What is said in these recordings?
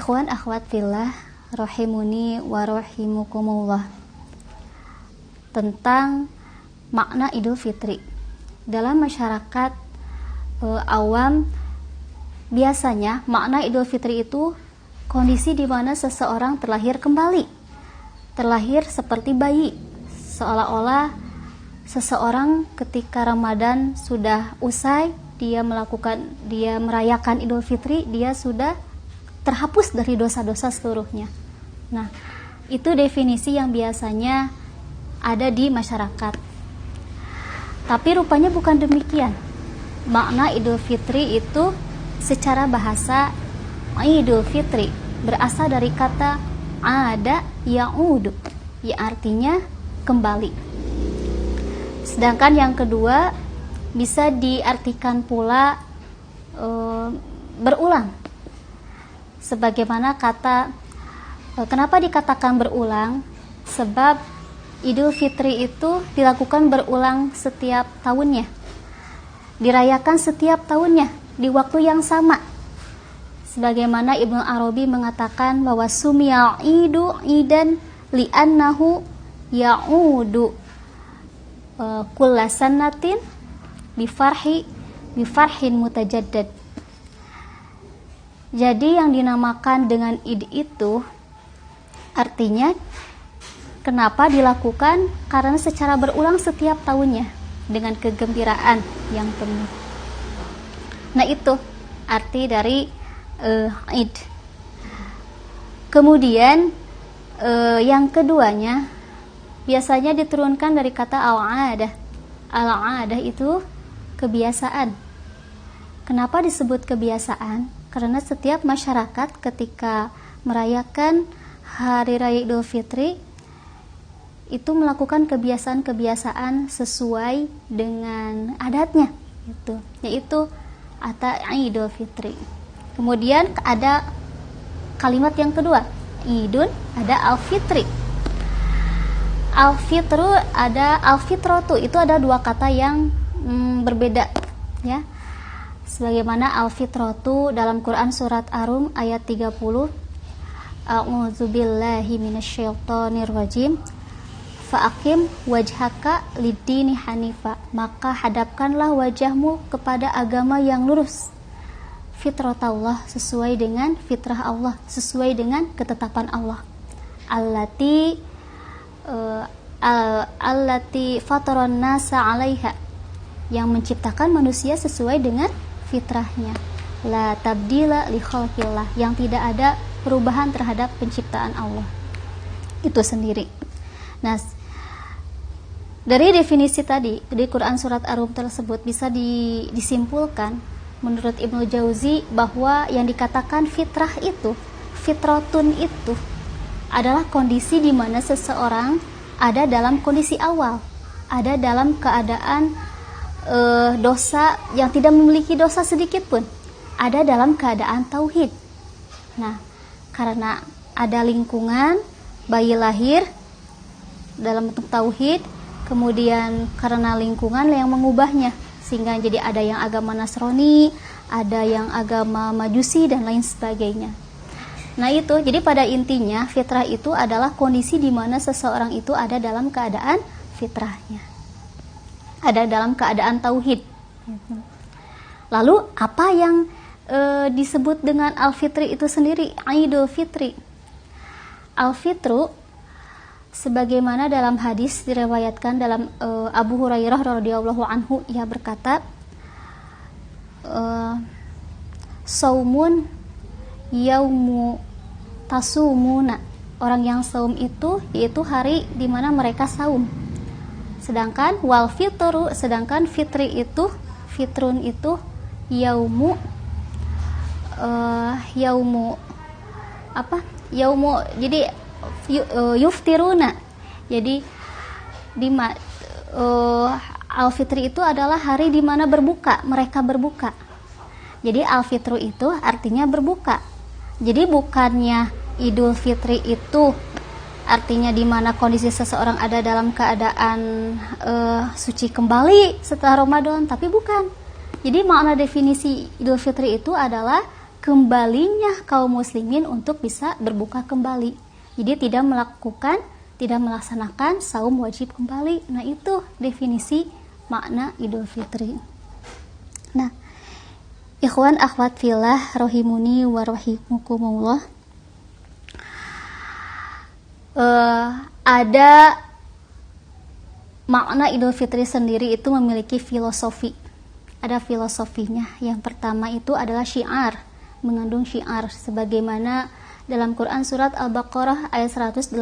Ikhwan akhwat fillah rahimuni wa rahimukumullah, tentang makna Idul Fitri. Dalam masyarakat awam, biasanya makna Idul Fitri itu kondisi di mana seseorang terlahir kembali, terlahir seperti bayi, seolah-olah seseorang ketika Ramadan sudah usai, dia merayakan Idul Fitri, dia sudah terhapus dari dosa-dosa seluruhnya. Nah, itu definisi yang biasanya ada di masyarakat. Tapi rupanya bukan demikian. Makna Idul Fitri itu secara bahasa, Idul Fitri berasal dari kata ada ya'udu, yang artinya kembali. Sedangkan yang kedua bisa diartikan pula berulang. Sebagaimana kenapa dikatakan berulang? Sebab Idul Fitri itu dilakukan berulang setiap tahunnya, dirayakan setiap tahunnya di waktu yang sama. Sebagaimana Ibnu Arabi mengatakan bahwa sumiyal idu idan li'annahu ya'udu kulla sannatin bifarhin mutajaddad. Jadi yang dinamakan dengan Id itu artinya kenapa dilakukan? Karena secara berulang setiap tahunnya dengan kegembiraan yang penuh. Nah, itu arti dari Id. Kemudian yang keduanya biasanya diturunkan dari kata al-'adah. Al-'adah itu kebiasaan. Kenapa disebut kebiasaan? Karena setiap masyarakat ketika merayakan Hari Raya Idul Fitri itu melakukan kebiasaan-kebiasaan sesuai dengan adatnya, yaitu Idul Fitri. Kemudian ada kalimat yang kedua, Idun, ada Al-Fitri. Al-Fitru ada Al-Fitratu, itu ada dua kata yang berbeda, ya. Sebagaimana Al-Fitratu dalam Quran surat Ar-Rum ayat 30, A'udzubillahi minasyaitonir rajim, fa'aqim wajhaka lid-dini hanifa, maka hadapkanlah wajahmu kepada agama yang lurus, fitratallah, sesuai dengan fitrah Allah, sesuai dengan ketetapan Allah, allati fataran nasa 'alaiha, yang menciptakan manusia sesuai dengan fitrahnya, la tabdila li khalqillah, yang tidak ada perubahan terhadap penciptaan Allah itu sendiri. Nah, dari definisi tadi di Quran surat Ar-Rum tersebut bisa disimpulkan menurut Ibnu Jauzi bahwa yang dikatakan fitrah itu, fitratun itu adalah kondisi di mana seseorang ada dalam kondisi awal, ada dalam keadaan dosa yang tidak memiliki dosa sedikit pun, ada dalam keadaan tauhid. Nah, karena ada lingkungan, bayi lahir dalam bentuk tauhid, kemudian karena lingkungan yang mengubahnya sehingga jadi ada yang agama Nasrani, ada yang agama Majusi dan lain sebagainya. Nah, itu jadi pada intinya fitrah itu adalah kondisi di mana seseorang itu ada dalam keadaan fitrahnya, ada dalam keadaan tauhid. Lalu apa yang disebut dengan Al-Fitri itu sendiri, Idul Fitri? Al-Fitru sebagaimana dalam hadis diriwayatkan dalam Abu Hurairah radhiyallahu anhu, ia berkata, saumun yaumu tasumuna, orang yang saum itu yaitu hari di mana mereka saum. Sedangkan wal fitru, sedangkan fitri itu, fitrun itu yaumu jadi yuftiruna. Jadi Al-Fitri itu adalah hari di mana berbuka, mereka berbuka. Jadi Al-Fitru itu artinya berbuka. Jadi bukannya Idul Fitri itu artinya di mana kondisi seseorang ada dalam keadaan suci kembali setelah Ramadan, tapi bukan. Jadi makna definisi Idul Fitri itu adalah kembalinya kaum muslimin untuk bisa berbuka kembali. Jadi tidak melaksanakan saum wajib kembali. Nah, itu definisi makna Idul Fitri. Nah, ikhwan akhwat fillah rahimuni wa rahimukumullah, ada makna Idul Fitri sendiri itu memiliki filosofi. Ada filosofinya. Yang pertama itu adalah syiar, mengandung syiar, sebagaimana dalam Quran surat Al-Baqarah ayat 185,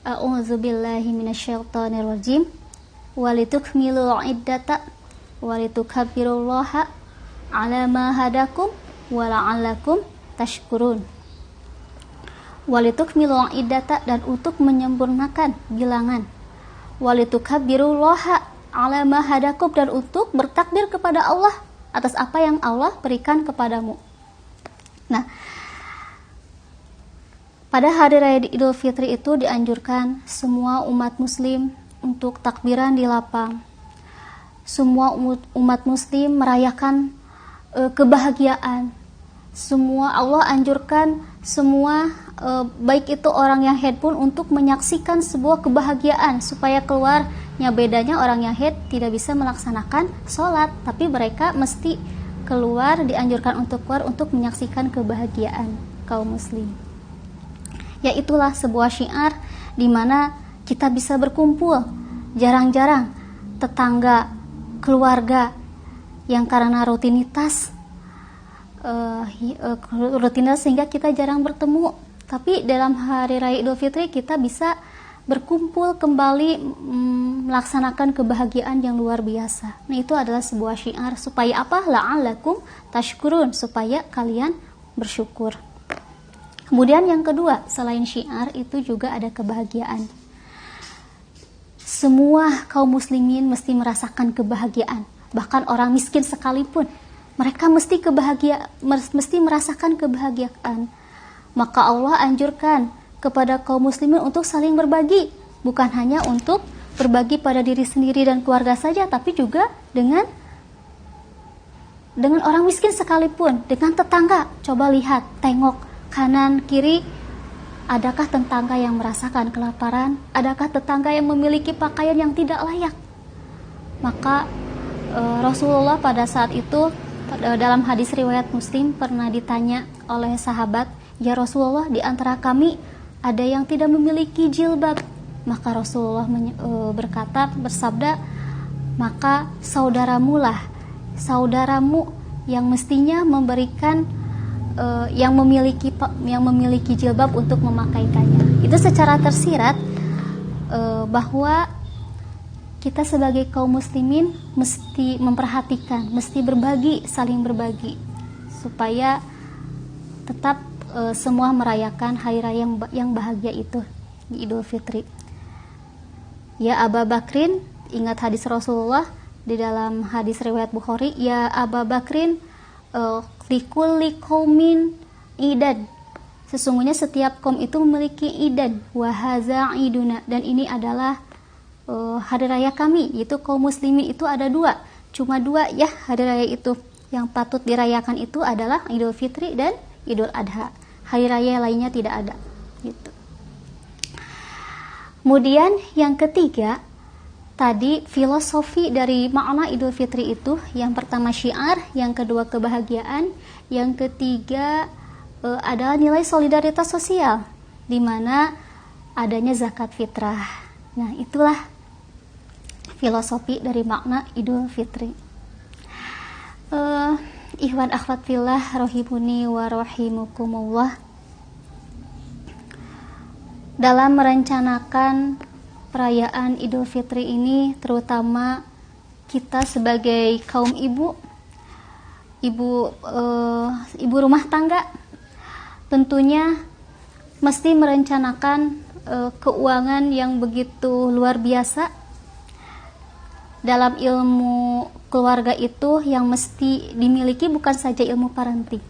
A'udzubillahi minasyaitonirrajim, walitukmilul iddata walitukabbirullaha ala ma hadakum wa la'allakum tashkurun. Walitukmilul iddata, dan untuk menyempurnakan bilangan. Walitukabbirullaha ala ma hadakum, dan untuk bertakbir kepada Allah atas apa yang Allah berikan kepadamu. Nah, pada hari raya Idul Fitri itu dianjurkan semua umat muslim untuk takbiran di lapang. Semua umat muslim merayakan kebahagiaan. Semua Allah anjurkan semua baik itu orang yang haid pun untuk menyaksikan sebuah kebahagiaan, supaya keluarnya. Bedanya orang yang haid tidak bisa melaksanakan sholat, tapi mereka mesti keluar, dianjurkan untuk keluar untuk menyaksikan kebahagiaan kaum muslim. Ya, itulah sebuah syiar di mana kita bisa berkumpul. Jarang-jarang tetangga, keluarga yang karena rutinitas sehingga kita jarang bertemu. Tapi dalam hari raya Idul Fitri kita bisa berkumpul kembali, melaksanakan kebahagiaan yang luar biasa. Nah, itu adalah sebuah syiar supaya apa? La'allakum tashkurun, supaya kalian bersyukur. Kemudian yang kedua, selain syiar itu juga ada kebahagiaan. Semua kaum muslimin mesti merasakan kebahagiaan. Bahkan orang miskin sekalipun, mereka mesti merasakan kebahagiaan. Maka Allah anjurkan kepada kaum muslimin untuk saling berbagi, bukan hanya untuk berbagi pada diri sendiri dan keluarga saja, tapi juga dengan orang miskin sekalipun, dengan tetangga. Coba lihat, tengok kanan kiri, adakah tetangga yang merasakan kelaparan? Adakah tetangga yang memiliki pakaian yang tidak layak? Maka Rasulullah pada saat itu, dalam hadis riwayat Muslim, pernah ditanya oleh sahabat, "Ya Rasulullah, di antara kami ada yang tidak memiliki jilbab." Maka Rasulullah bersabda, "Maka saudaramu yang mestinya memberikan yang memiliki jilbab untuk memakaikannya." Itu secara tersirat bahwa kita sebagai kaum muslimin mesti memperhatikan, mesti berbagi, saling berbagi, supaya tetap semua merayakan hari raya yang bahagia itu di Idul Fitri. Ya Aba Bakrin, ingat hadis Rasulullah di dalam hadis riwayat Bukhari, ya Aba Bakrin, likulli qaumin idad, sesungguhnya setiap kaum itu memiliki idad, wa haza iduna, dan ini adalah hari raya kami, yaitu kaum muslimin itu ada dua, cuma dua ya hari raya itu yang patut dirayakan, itu adalah Idul Fitri dan Idul Adha. Hari raya lainnya tidak ada gitu. Kemudian yang ketiga, tadi filosofi dari makna Idul Fitri itu, yang pertama syiar, yang kedua kebahagiaan, yang ketiga adalah nilai solidaritas sosial, di mana adanya zakat fitrah. Nah, itulah filosofi dari makna Idul Fitri. Ikhwan akhwat fillah rahimuni wa rahimukumullah, dalam merencanakan perayaan Idul Fitri ini, terutama kita sebagai kaum ibu rumah tangga, tentunya mesti merencanakan keuangan yang begitu luar biasa. Dalam ilmu keluarga itu yang mesti dimiliki bukan saja ilmu parenting,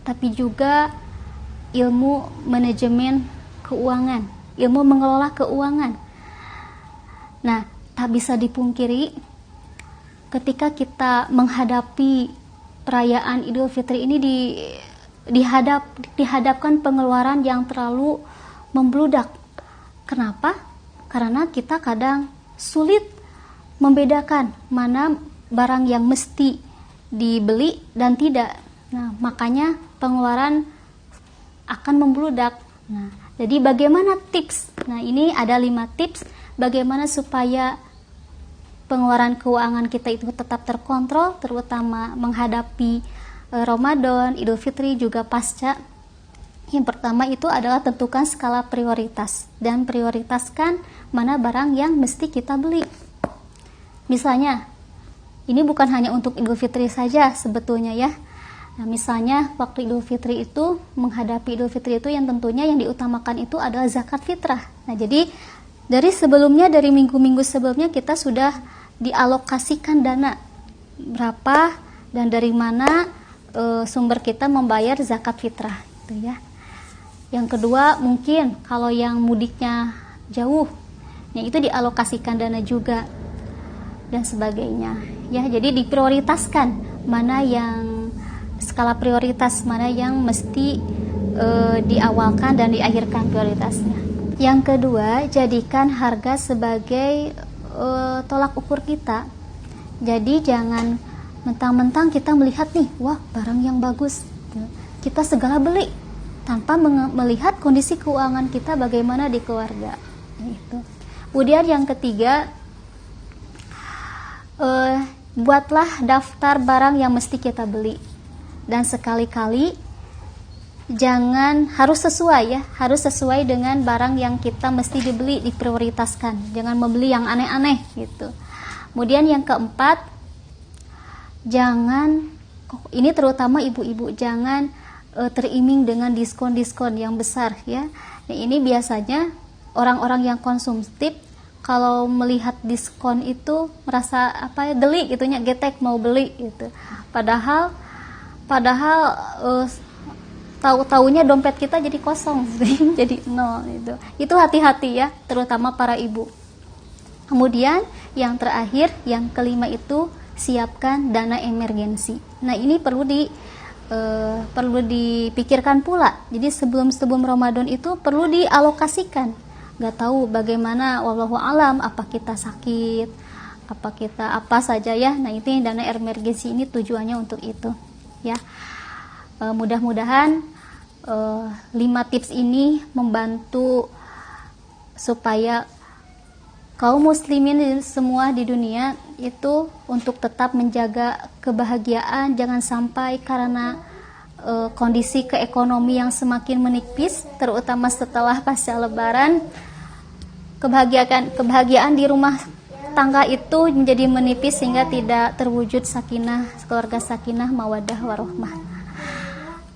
tapi juga ilmu manajemen keuangan, ilmu mengelola keuangan. Nah, tak bisa dipungkiri ketika kita menghadapi perayaan Idul Fitri ini dihadapkan pengeluaran yang terlalu membludak. Kenapa? Karena kita kadang sulit membedakan mana barang yang mesti dibeli dan tidak. Nah, makanya pengeluaran akan membludak. Nah, jadi bagaimana tips? Nah, ini ada 5 tips bagaimana supaya pengeluaran keuangan kita itu tetap terkontrol, terutama menghadapi Ramadan, Idul Fitri juga pasca. Yang pertama itu adalah tentukan skala prioritas dan prioritaskan mana barang yang mesti kita beli. Misalnya, ini bukan hanya untuk Idul Fitri saja sebetulnya ya. Nah, misalnya waktu Idul Fitri itu, menghadapi Idul Fitri itu yang tentunya yang diutamakan itu adalah zakat fitrah. Nah, jadi dari sebelumnya, dari minggu-minggu sebelumnya kita sudah dialokasikan dana berapa dan dari mana sumber kita membayar zakat fitrah gitu ya. Yang kedua, mungkin kalau yang mudiknya jauh, yang itu dialokasikan dana juga dan sebagainya ya. Jadi diprioritaskan mana yang skala prioritas, mana yang mesti diawalkan dan diakhirkan prioritasnya. Yang kedua, jadikan harga sebagai tolak ukur kita. Jadi jangan mentang-mentang kita melihat nih, wah barang yang bagus, kita segala beli tanpa melihat kondisi keuangan kita bagaimana di keluarga. Gitu. Kemudian yang ketiga, buatlah daftar barang yang mesti kita beli, dan sekali-kali jangan, harus sesuai dengan barang yang kita mesti dibeli, diprioritaskan, jangan membeli yang aneh-aneh gitu. Kemudian yang keempat, jangan, ini terutama ibu-ibu, jangan teriming dengan diskon-diskon yang besar ya. Nah, ini biasanya orang-orang yang konsumtif kalau melihat diskon itu merasa geli gitunya, getek mau beli gitu. Padahal tahu-taunya dompet kita jadi kosong, jadi nol gitu. Itu hati-hati ya, terutama para ibu. Kemudian yang terakhir, yang kelima itu siapkan dana emergensi. Nah, ini perlu dipikirkan pula. Jadi sebelum Ramadan itu perlu dialokasikan. Nggak tahu bagaimana, wallahu alam, apa kita sakit, apa saja ya. Nah, itu dana emergensi ini tujuannya untuk itu ya. Mudah-mudahan 5 tips ini membantu supaya kaum muslimin semua di dunia itu untuk tetap menjaga kebahagiaan. Jangan sampai karena kondisi keekonomi yang semakin menipis, terutama setelah pasca lebaran, kebahagiaan di rumah tangga itu menjadi menipis sehingga tidak terwujud sakinah, keluarga sakinah, mawaddah, warahmah.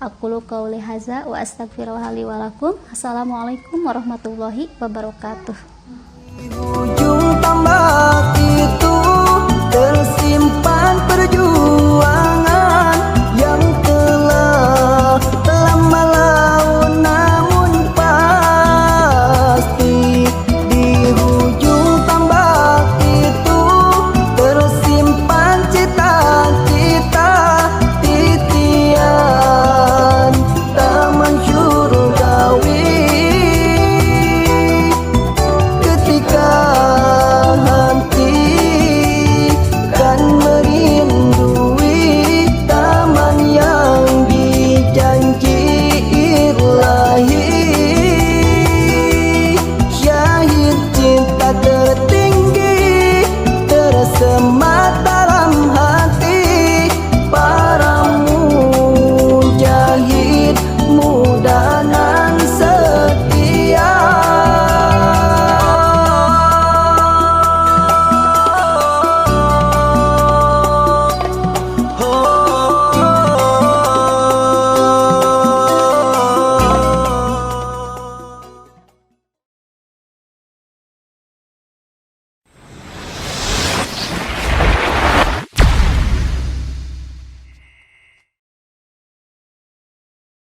Aqulu qauli hadza wa astaghfirullaha li wa lakum. Assalamualaikum warahmatullahi wabarakatuh.